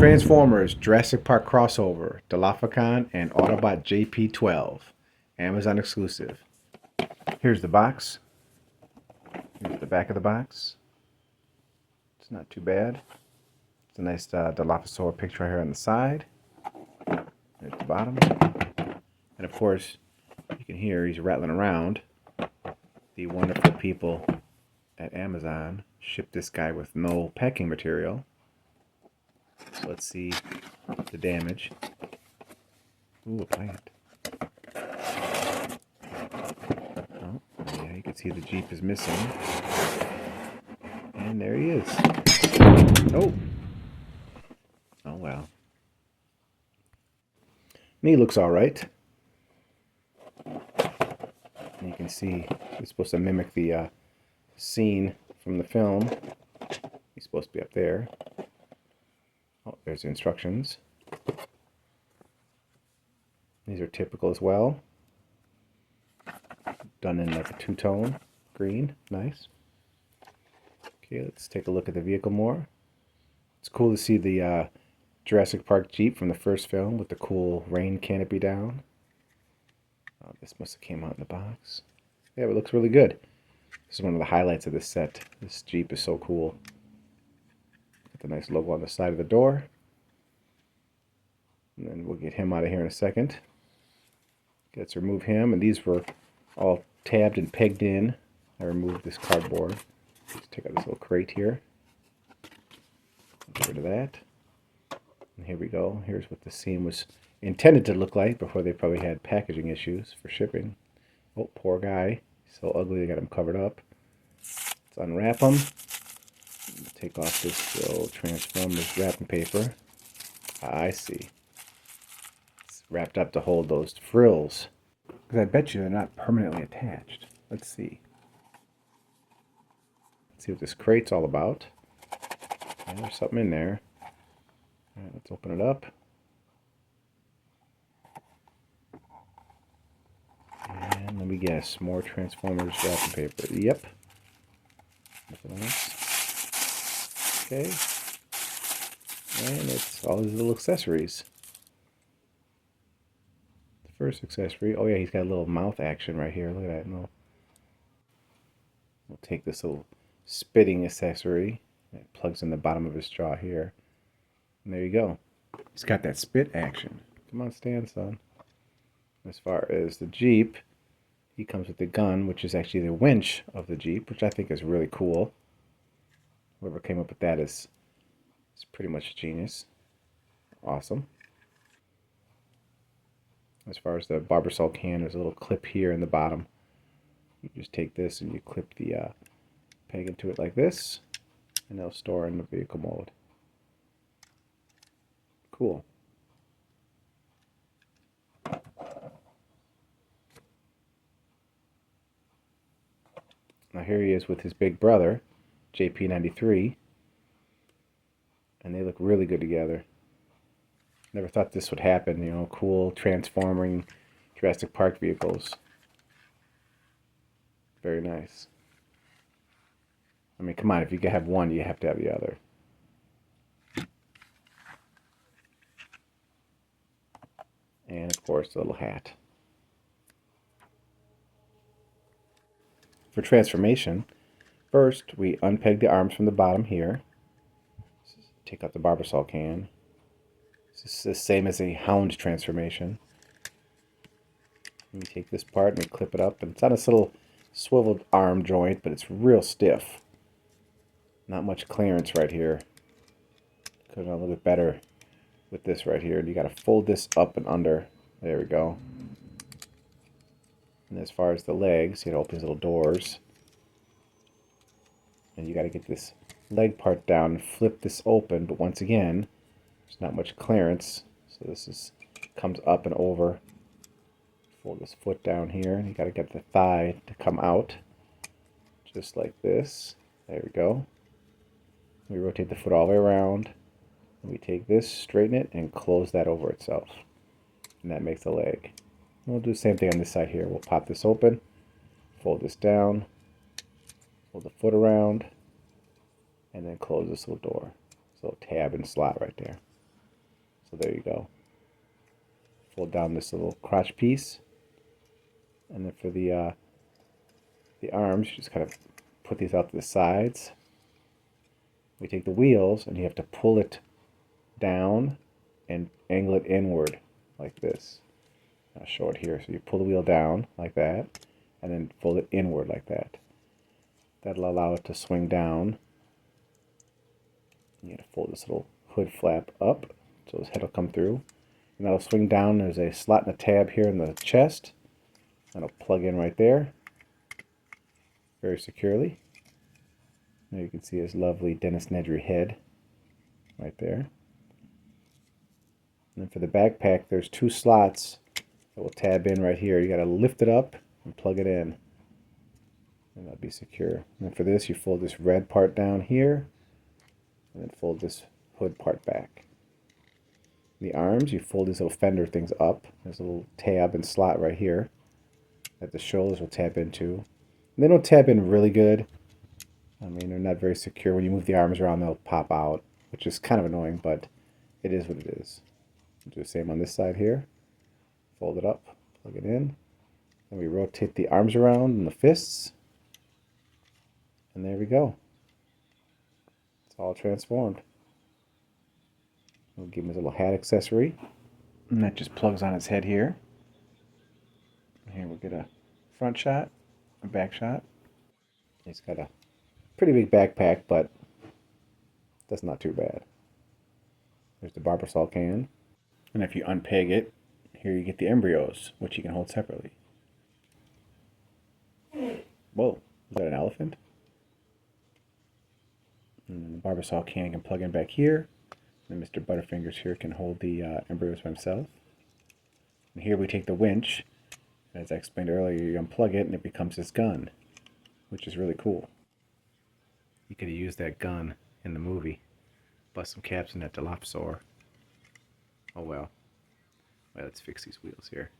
Transformers Jurassic Park Crossover, Dilophocon and Autobot JP12. Amazon exclusive. Here's the box. Here's the back of the box. It's not too bad. It's a nice Dilophosaur picture right here on the side. At the bottom. And of course, you can hear he's rattling around. The wonderful people at Amazon shipped this guy with no packing material. So let's see the damage. Ooh, a plant. Oh, yeah, you can see the Jeep is missing. And there he is. Oh! Oh, well. He looks alright. And you can see it's supposed to mimic the scene from the film. He's supposed to be up there. Oh, there's the instructions. These are typical as well. Done in like a two-tone green. Nice. Okay, let's take a look at the vehicle more. It's cool to see the Jurassic Park Jeep from the first film with the cool rain canopy down. Oh, this must have came out in the box. Yeah, it looks really good. This is one of the highlights of this set. This Jeep is so cool. Got the nice logo on the side of the door. And then we'll get him out of here in a second. Let's remove him. And these were all tabbed and pegged in. I removed this cardboard. Let's take out this little crate here. Get rid of that. And here we go. Here's what the scene was intended to look like before they probably had packaging issues for shipping. Oh, poor guy. He's so ugly they got him covered up. Let's unwrap him. Take off this little Transformers wrapping paper. I see. It's wrapped up to hold those frills. Because I bet you they're not permanently attached. Let's see. Let's see what this crate's all about. Yeah, there's something in there. All right, let's open it up. And let me guess, more Transformers wrapping paper. Yep. Nothing else. Okay. And it's all these little accessories. The first accessory, oh yeah, he's got a little mouth action right here. Look at that. No. We'll take this little spitting accessory. It plugs in the bottom of his jaw here. And there you go. He's got that spit action. Come on, stand, son. As far as the Jeep, he comes with the gun, which is actually the winch of the Jeep, which I think is really cool. Whoever came up with that is pretty much a genius. Awesome. As far as the Barbasol can, there's a little clip here in the bottom. You just take this and you clip the peg into it like this, and it'll store in the vehicle mode. Cool. Now here he is with his big brother, JP93, and they look really good together. Never thought this would happen, you know, cool transforming Jurassic Park vehicles. Very nice. I mean, come on, if you can have one, you have to have the other. And of course, the little hat. For transformation, first we unpeg the arms from the bottom here. Take out the Barbasol can. This is the same as a Hound transformation. We take this part and we clip it up, and it's on this little swiveled arm joint, but it's real stiff. Not much clearance right here. Could have done a little bit better with this right here. You got to fold this up and under. There we go. And as far as the legs, you got to open these little doors. And you got to get this leg part down and flip this open, but once again, there's not much clearance. So this comes up and over. Fold this foot down here, and you got to get the thigh to come out. Just like this. There we go. We rotate the foot all the way around. And we take this, straighten it, and close that over itself. And that makes the leg. And we'll do the same thing on this side here. We'll pop this open, fold this down, fold the foot around, and then close this little door. This little tab and slot right there. So there you go. Fold down this little crotch piece. And then for the arms, you just kind of put these out to the sides. We take the wheels and you have to pull it down and angle it inward like this. I'll show it here. So you pull the wheel down like that and then fold it inward like that. That'll allow it to swing down. You gotta fold this little hood flap up so his head will come through. And that'll swing down. There's a slot and a tab here in the chest. That'll plug in right there very securely. Now you can see his lovely Dennis Nedry head right there. And then for the backpack, there's two slots that will tab in right here. You got to lift it up and plug it in, and that'll be secure. And then for this, you fold this red part down here, and then fold this hood part back. The arms, you fold these little fender things up. There's a little tab and slot right here that the shoulders will tap into. And they don't tap in really good. I mean, they're not very secure. When you move the arms around, they'll pop out, which is kind of annoying, but it is what it is. Do the same on this side here. Fold it up, plug it in. Then we rotate the arms around and the fists. And there we go. It's all transformed. We'll give him his little hat accessory. And that just plugs on his head here. Here we'll get a front shot, a back shot. He's got a pretty big backpack, but that's not too bad. There's the barbasol can. And if you unpeg it, here you get the embryos, which you can hold separately. Whoa, is that an elephant? And the barbasol can can plug in back here. And Mr. Butterfingers here can hold the embryos by himself. And here we take the winch. As I explained earlier, you unplug it and it becomes his gun, which is really cool. You could have used that gun in the movie. Bust some caps in that Dilophosaur. Oh well. Well, let's fix these wheels here.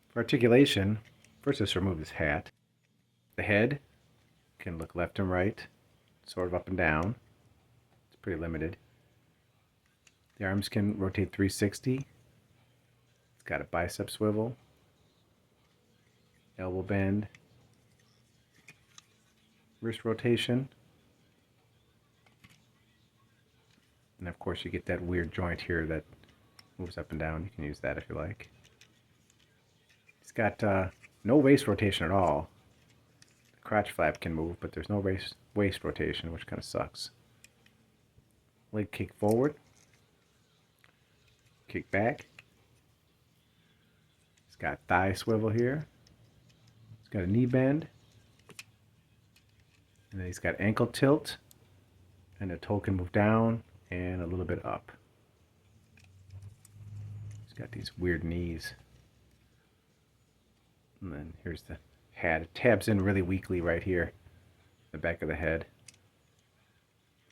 For articulation, first let's remove this hat. The head can look left and right, sort of up and down. It's pretty limited. The arms can rotate 360. It's got a bicep swivel, elbow bend, wrist rotation, and of course you get that weird joint here that moves up and down. You can use that if you like. It's got no waist rotation at all. The crotch flap can move, but there's no waist rotation, which kind of sucks. Leg kick forward, kick back. It's got thigh swivel here. It's got a knee bend. And then he's got ankle tilt. And the toe can move down and a little bit up. He's got these weird knees. And then here's the hat. It tabs in really weakly right here. The back of the head.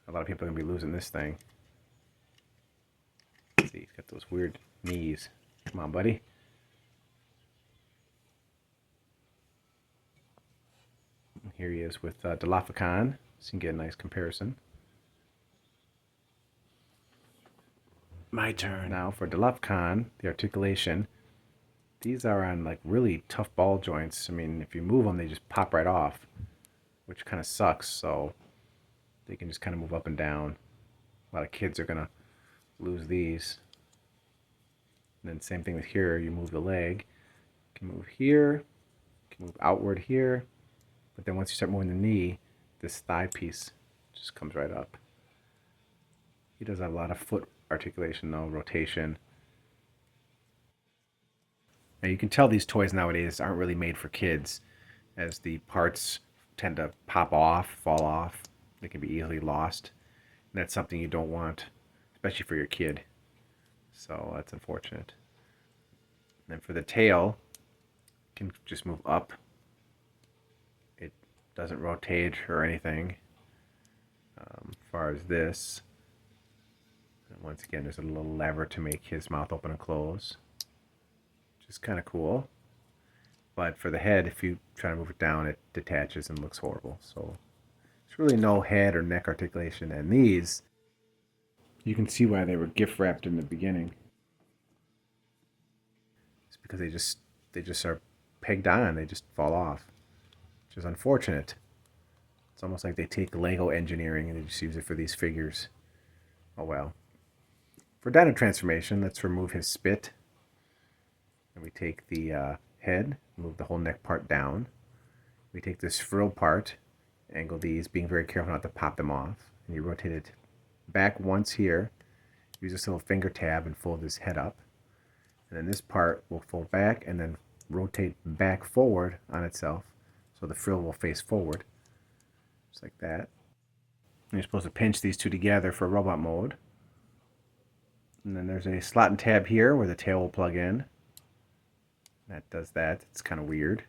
A lot of people are going to be losing this thing. Let's see, he's got those weird knees. Come on, buddy. Here he is with Dilophocon, so you can get a nice comparison. My turn. Now for Dilophocon, the articulation. These are on like really tough ball joints. I mean, if you move them, they just pop right off, which kind of sucks. So they can just kind of move up and down. A lot of kids are gonna lose these. And then same thing with here. You move the leg. You can move here. You can move outward here. But then once you start moving the knee, this thigh piece just comes right up. He does have a lot of foot articulation though, rotation. Now you can tell these toys nowadays aren't really made for kids, as the parts tend to pop off, fall off. They can be easily lost. And that's something you don't want, especially for your kid. So that's unfortunate. And then for the tail, you can just move up. It doesn't rotate or anything. As far as this, and once again, there's a little lever to make his mouth open and close, which is kind of cool. But for the head, if you try to move it down, it detaches and looks horrible. So there's really no head or neck articulation. And these You can see why they were gift wrapped in the beginning. It's because they just are pegged on. They just fall off, which is unfortunate. It's almost like they take Lego engineering and they just use it for these figures. Oh well. For Dino transformation, let's remove his spit. And we take the head, move the whole neck part down. We take this frill part, angle these, being very careful not to pop them off. And you rotate it back once here. Use this little finger tab and fold his head up. And then this part will fold back and then rotate back forward on itself. So the frill will face forward. Just like that. And you're supposed to pinch these two together for robot mode. And then there's a slot and tab here where the tail will plug in. That does that. It's kind of weird.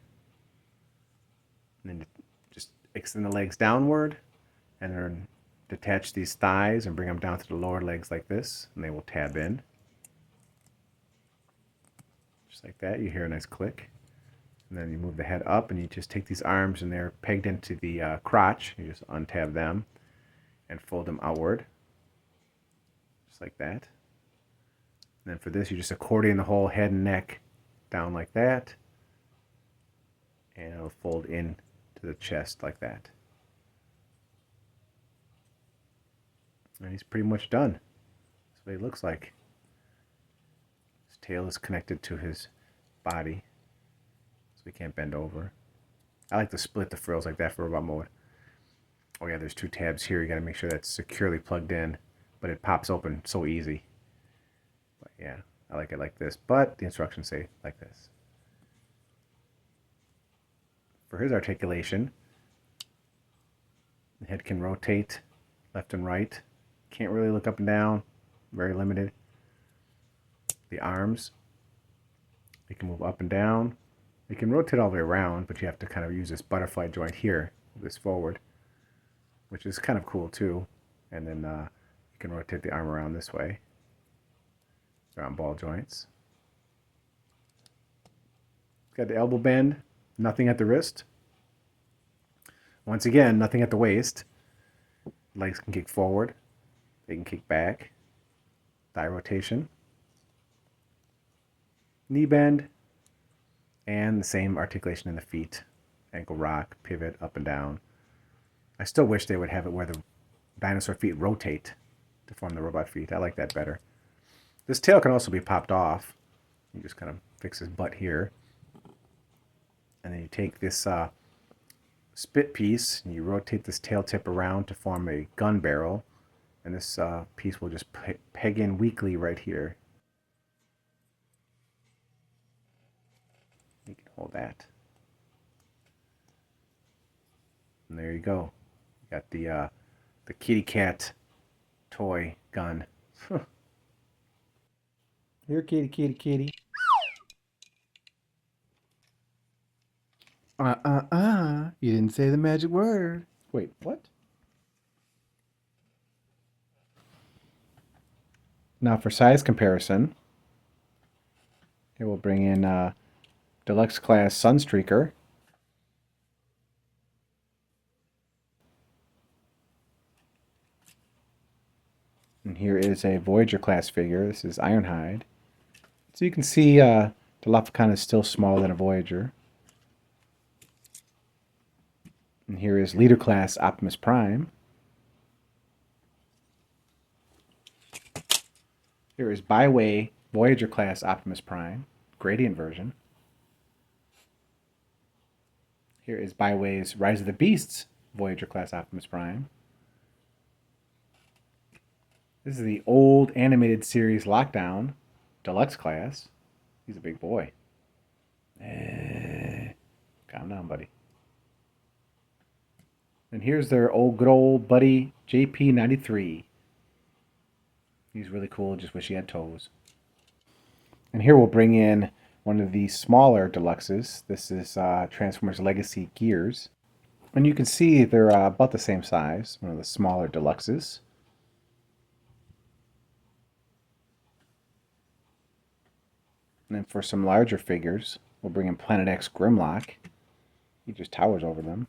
And then just extend the legs downward and then detach these thighs and bring them down to the lower legs like this, and they will tab in. Just like that. You hear a nice click. And then you move the head up and you just take these arms and they're pegged into the crotch. You just untab them and fold them outward. Just like that. And then for this, you just accordion the whole head and neck down like that. And it'll fold in to the chest like that. And he's pretty much done. That's what he looks like. His tail is connected to his body, so he can't bend over. I like to split the frills like that for robot mode. Oh yeah, there's two tabs here. You got to make sure that's securely plugged in, but it pops open so easy. But yeah, I like it like this, but the instructions say like this. For his articulation, the head can rotate left and right. Can't really look up and down, very limited. The arms, they can move up and down. They can rotate all the way around, but you have to kind of use this butterfly joint here, this forward, which is kind of cool too. And then you can rotate the arm around this way, around ball joints. Got the elbow bend, nothing at the wrist. Once again, nothing at the waist. Legs can kick forward. They can kick back. Thigh rotation. Knee bend. And the same articulation in the feet. Ankle rock, pivot, up and down. I still wish they would have it where the dinosaur feet rotate to form the robot feet. I like that better. This tail can also be popped off. You just kind of fix his butt here. And then you take this spit piece and you rotate this tail tip around to form a gun barrel. And this piece will just peg in weakly right here. You can hold that. And there you go. You got the kitty cat toy gun. Here, kitty, kitty, kitty. You didn't say the magic word. Wait, what? Now for size comparison, here we'll bring in Deluxe Class Sunstreaker. And here is a Voyager class figure. This is Ironhide. So you can see Dilophocon is still smaller than a Voyager. And here is Leader Class Optimus Prime. Here is Byway Voyager Class Optimus Prime, Gradient version. Here is Byway's Rise of the Beasts Voyager Class Optimus Prime. This is the old animated series Lockdown Deluxe Class. He's a big boy. Calm down, buddy. And here's their good old buddy JP93. He's really cool, just wish he had toes. And here we'll bring in one of the smaller deluxes. This is Transformers Legacy Gears. And you can see they're about the same size, one of the smaller deluxes. And then for some larger figures, we'll bring in Planet X Grimlock. He just towers over them.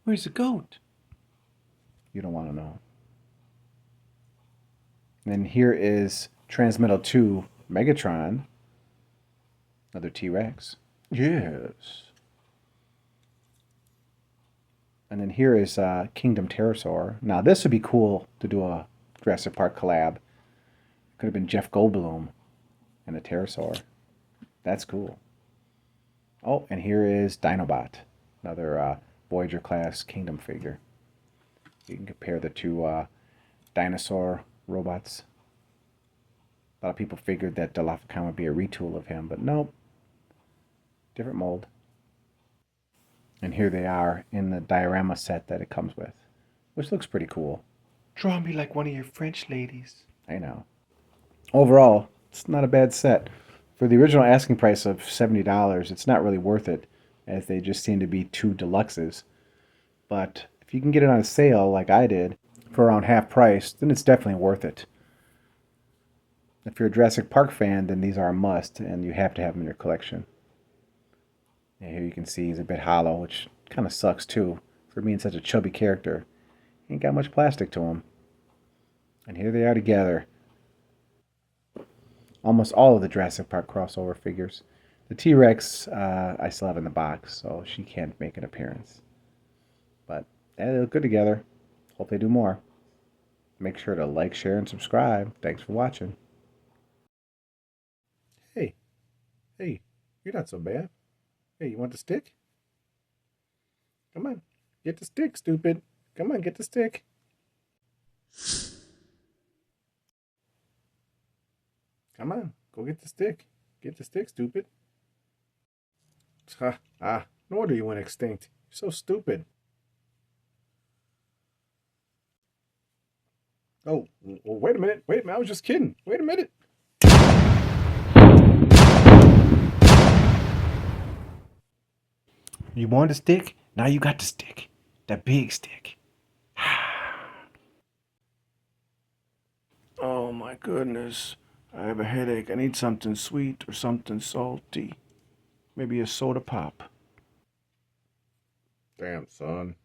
Where's the goat? You don't want to know. And then here is Transmetal 2 Megatron. Another T-Rex. Yes. And then here is Kingdom Pterosaur. Now this would be cool to do a Jurassic Park collab. Could have been Jeff Goldblum and a pterosaur. That's cool. Oh, and here is Dinobot, another Voyager class Kingdom figure. You can compare the two dinosaur robots. A lot of people figured that Dilophocon would be a retool of him, but nope. Different mold. And here they are in the diorama set that it comes with, which looks pretty cool. Draw me like one of your French ladies. I know. Overall, it's not a bad set. For the original asking price of $70, it's not really worth it, as they just seem to be two deluxes. But if you can get it on sale like I did for around half price, then it's definitely worth it. If you're a Jurassic Park fan, then these are a must, and you have to have them in your collection. And here you can see he's a bit hollow, which kind of sucks too, for being such a chubby character. He ain't got much plastic to him. And here they are together. Almost all of the Jurassic Park crossover figures. The T-Rex I still have in the box, so she can't make an appearance. But they look good together. Hope they do more. Make sure to like, share, and subscribe. Thanks for watching. Hey, you're not so bad. Hey, you want the stick? Come on, get the stick, stupid. Come on, get the stick. Come on, go get the stick. Get the stick, stupid. No wonder you went extinct. You're so stupid. Oh, well, wait a minute. I was just kidding. Wait a minute. You wanted a stick? Now you got the stick. That big stick. Oh my goodness. I have a headache. I need something sweet or something salty. Maybe a soda pop. Damn, son.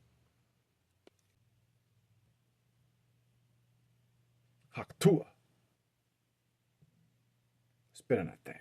Hauk Tuah. Spit on that thing.